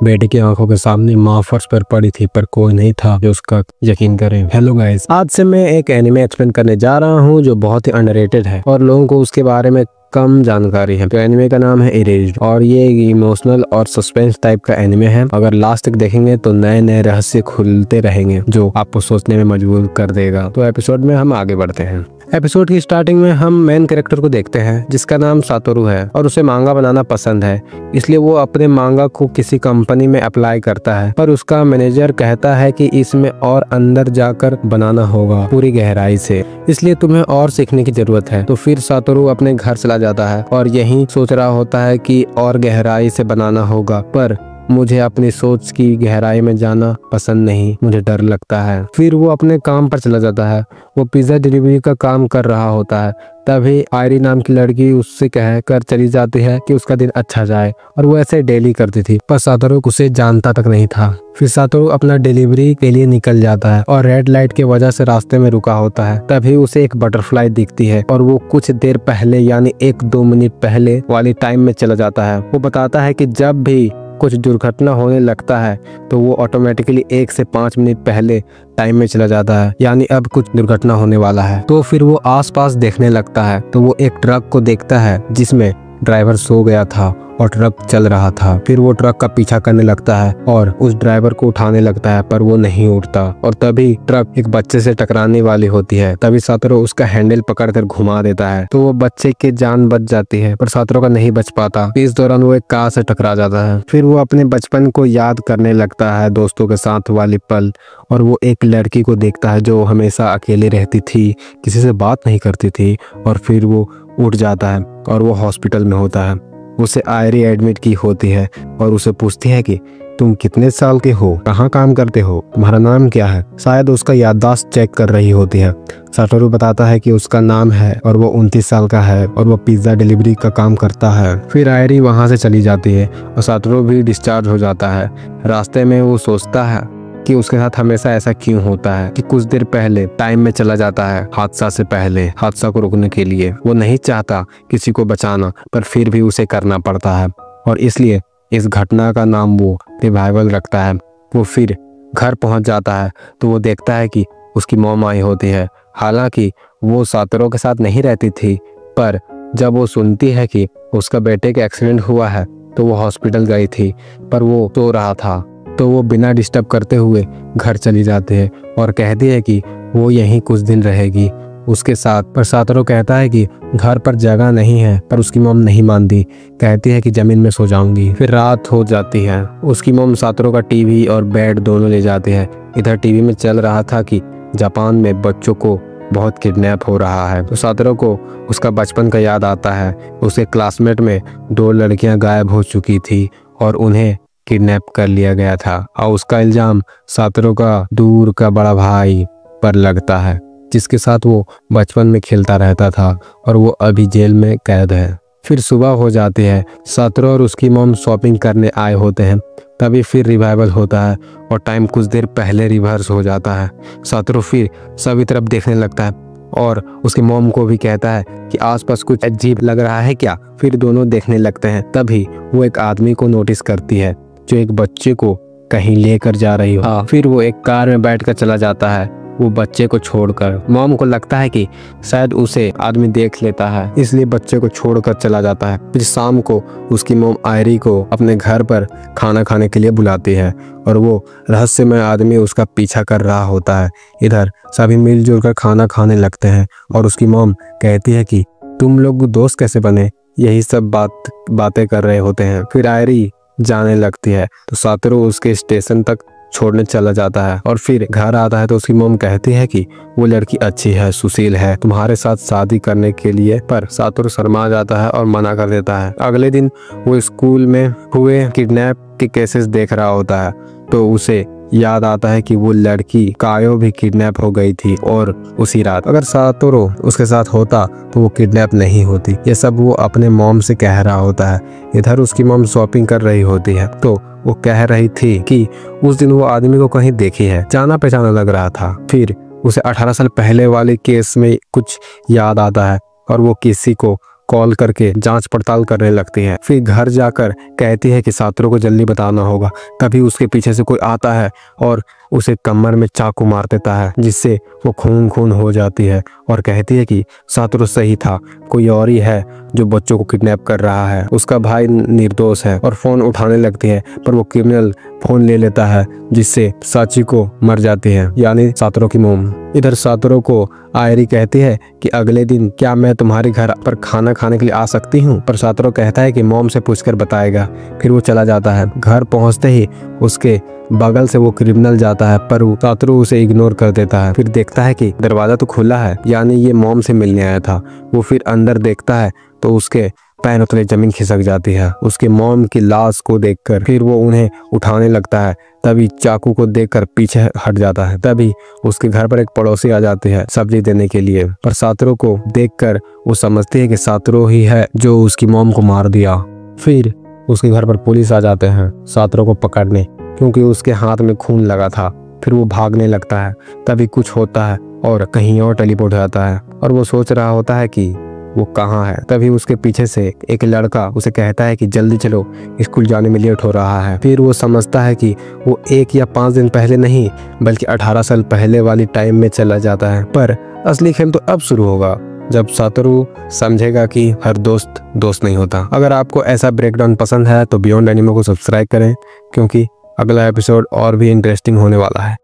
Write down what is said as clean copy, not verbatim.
बेटे की आंखों के सामने माँ फर्श पर पड़ी थी, पर कोई नहीं था जो उसका यकीन करे। हेलो गाइस, आज से मैं एक एनिमे एक्सप्लेन करने जा रहा हूँ जो बहुत ही अंडररेटेड है और लोगों को उसके बारे में कम जानकारी है। तो एनिमे का नाम है इरेज्ड और ये इमोशनल और सस्पेंस टाइप का एनिमे है। अगर लास्ट तक देखेंगे तो नए नए रहस्य खुलते रहेंगे जो आपको सोचने में मजबूर कर देगा। तो एपिसोड में हम आगे बढ़ते हैं। एपिसोड की स्टार्टिंग में हम मेन कैरेक्टर को देखते हैं जिसका नाम सातोरू है और उसे मांगा बनाना पसंद है, इसलिए वो अपने मांगा को किसी कंपनी में अप्लाई करता है। पर उसका मैनेजर कहता है कि इसमें और अंदर जाकर बनाना होगा, पूरी गहराई से, इसलिए तुम्हें और सीखने की जरूरत है। तो फिर सातोरू अपने घर चला जाता है और यही सोच रहा होता है कि और गहराई से बनाना होगा, पर मुझे अपनी सोच की गहराई में जाना पसंद नहीं, मुझे डर लगता है। फिर वो अपने काम पर चला जाता है। वो पिज्जा डिलीवरी का काम कर रहा होता है। तभी आयरी नाम की लड़की उससे कह कर चली जाती है कि उसका दिन अच्छा जाए, और वो ऐसे डेली करती थी, पर सातोरू उसे जानता तक नहीं था। फिर सातोरू अपना डिलीवरी के लिए निकल जाता है और रेड लाइट की वजह से रास्ते में रुका होता है। तभी उसे एक बटरफ्लाई दिखती है और वो कुछ देर पहले यानी 1-2 मिनट पहले वाली टाइम में चला जाता है। वो बताता है कि जब भी कुछ दुर्घटना होने लगता है तो वो ऑटोमेटिकली 1 से 5 मिनट पहले टाइम में चला जाता है, यानी अब कुछ दुर्घटना होने वाला है। तो फिर वो आसपास देखने लगता है तो वो एक ट्रक को देखता है जिसमें ड्राइवर सो गया था और ट्रक चल रहा था। फिर वो ट्रक का पीछा करने लगता है और उस ड्राइवर को उठाने लगता है, पर वो नहीं उठता और तभी ट्रक एक बच्चे से टकराने वाली होती है। तभी सातोरू उसका हैंडल पकड़कर घुमा देता है तो वो बच्चे की जान बच जाती है, पर सातोरू का नहीं बच पाता। इस दौरान वो एक कार से टकरा जाता है। फिर वो अपने बचपन को याद करने लगता है, दोस्तों के साथ वाली पल, और वो एक लड़की को देखता है जो हमेशा अकेले रहती थी, किसी से बात नहीं करती थी, और फिर वो उठ जाता है और वो हॉस्पिटल में होता है। उसे आयरी एडमिट की होती है और उसे पूछती है कि तुम कितने साल के हो, कहाँ काम करते हो, तुम्हारा नाम क्या है। शायद उसका याददाश्त चेक कर रही होती है। सातोरू बताता है कि उसका नाम है और वो 29 साल का है और वो पिज्जा डिलीवरी का काम करता है। फिर आयरी वहाँ से चली जाती है और सातोरू भी डिस्चार्ज हो जाता है। रास्ते में वो सोचता है कि उसके साथ हमेशा ऐसा क्यों होता है कि कुछ देर पहले टाइम में चला जाता है हादसा से पहले, हादसा को रोकने के लिए। वो नहीं चाहता किसी को बचाना, पर फिर भी उसे करना पड़ता है और इसलिए इस घटना का नाम वो रिवाइवल रखता है। वो फिर घर पहुंच जाता है तो वो देखता है कि उसकी मॉम आई होती है। हालांकि वो सातोरू के साथ नहीं रहती थी, पर जब वो सुनती है कि उसका बेटे का एक्सीडेंट हुआ है तो वो हॉस्पिटल गई थी, पर वो सो रहा था। तो वो बिना डिस्टर्ब करते हुए घर चली जाती है और कहती है कि वो यहीं कुछ दिन रहेगी उसके साथ। पर सातोरू कहता है कि घर पर जगह नहीं है, पर उसकी मॉम नहीं मानती, कहती है कि जमीन में सो जाऊंगी। फिर रात हो जाती है। उसकी मॉम सातोरू का टीवी और बेड दोनों ले जाते हैं। इधर टीवी में चल रहा था कि जापान में बच्चों को बहुत किडनैप हो रहा है। तो सातोरू को उसका बचपन का याद आता है। उसके क्लासमेट में 2 लड़कियां गायब हो चुकी थी और उन्हें किडनैप कर लिया गया था, और उसका इल्जाम सातोरू का दूर का बड़ा भाई पर लगता है जिसके साथ वो बचपन में खेलता रहता था, और वो अभी जेल में कैद है। फिर सुबह हो जाती है। सातोरू और उसकी मॉम शॉपिंग करने आए होते हैं। तभी फिर रिवाइवल होता है और टाइम कुछ देर पहले रिवर्स हो जाता है। सातोरू फिर सभी तरफ देखने लगता है और उसकी मॉम को भी कहता है कि आसपास कुछ अजीब लग रहा है क्या। फिर दोनों देखने लगते हैं। तभी वो एक आदमी को नोटिस करती है जो एक बच्चे को कहीं लेकर जा रही हो। फिर वो एक कार में बैठकर चला जाता है, वो बच्चे को छोड़कर। मॉम को लगता है कि शायद उसे आदमी देख लेता है, इसलिए बच्चे को छोड़कर चला जाता है। फिर शाम को उसकी मॉम आयरी को अपने घर पर खाना खाने के लिए बुलाती है और वो रहस्यमय आदमी उसका पीछा कर रहा होता है। इधर सभी मिलजुल कर खाना खाने लगते हैं और उसकी मॉम कहती है कि तुम लोग दोस्त कैसे बने, यही सब बातें कर रहे होते हैं। फिर आयरी जाने लगती है तो सातोरू उसके स्टेशन तक छोड़ने चला जाता है और फिर घर आता है तो उसकी मॉम कहती है कि वो लड़की अच्छी है, सुशील है, तुम्हारे साथ शादी करने के लिए। पर सातोरू शर्मा जाता है और मना कर देता है। अगले दिन वो स्कूल में हुए किडनैप के केसेस देख रहा होता है तो उसे याद आता है कि वो लड़की कायो भी किडनैप हो गई थी और उसी रात अगर सातोरू उसके साथ होता तो वो किडनैप नहीं होती। ये सब वो अपने मॉम से कह रहा होता है। इधर उसकी मॉम शॉपिंग कर रही होती है तो वो कह रही थी कि उस दिन वो आदमी को कहीं देखी है, जाना पहचाना लग रहा था। फिर उसे 18 साल पहले वाले केस में कुछ याद आता है और वो किसी को कॉल करके जांच पड़ताल करने लगती है। फिर घर जाकर कहती है कि सातोरू को जल्दी बताना होगा। तभी उसके पीछे से कोई आता है और उसे कमर में चाकू मार देता है, जिससे वो खून खून हो जाती है और कहती है कि सातोरू सही था, कोई और ही है जो बच्चों को किडनैप कर रहा है। उसका भाई निर्दोष है और फोन उठाने लगती है, पर वो क्रिमिनल फोन ले लेता है, जिससे साचिको मर जाती है, यानी सातोरू की मोम। इधर सातोरू को आयरी कहती है कि अगले दिन क्या मैं तुम्हारे घर पर खाना खाने के लिए आ सकती हूँ, पर सातोरू कहता है कि मॉम से पूछकर बताएगा। फिर वो चला जाता है। घर पहुँचते ही उसके बगल से वो क्रिमिनल जाता है, पर सातोरू उसे इग्नोर कर देता है। फिर देखता है कि दरवाजा तो खुला है, यानी ये मॉम से मिलने आया था। वो फिर अंदर देखता है तो उसके पैरों तले जमीन खिसक जाती है उसके मॉम की लाश को देखकर। फिर वो उन्हें उठाने लगता है, तभी चाकू को देखकर पीछे हट जाता है। तभी उसके घर पर एक पड़ोसी आ जाती है सब्जी देने के लिए, पर सातोरू को देखकर वो समझती है कि सातोरू ही है जो उसकी मॉम को मार दिया। फिर उसके घर पर पुलिस आ जाते हैं सातोरू को पकड़ने, क्योंकि उसके हाथ में खून लगा था। फिर वो भागने लगता है, तभी कुछ होता है और कहीं और टेलीपोर्ट हो जाता है और वो सोच रहा होता है कि वो कहाँ है। तभी उसके पीछे से एक लड़का उसे कहता है कि जल्दी चलो, स्कूल जाने में लेट हो रहा है। फिर वो समझता है कि वो 1 या 5 दिन पहले नहीं बल्कि 18 साल पहले वाली टाइम में चला जाता है। पर असली खेल तो अब शुरू होगा, जब सातोरू समझेगा कि हर दोस्त दोस्त नहीं होता। अगर आपको ऐसा ब्रेकडाउन पसंद है तो बियॉन्ड एनिमे को सब्सक्राइब करें, क्योंकि अगला एपिसोड और भी इंटरेस्टिंग होने वाला है।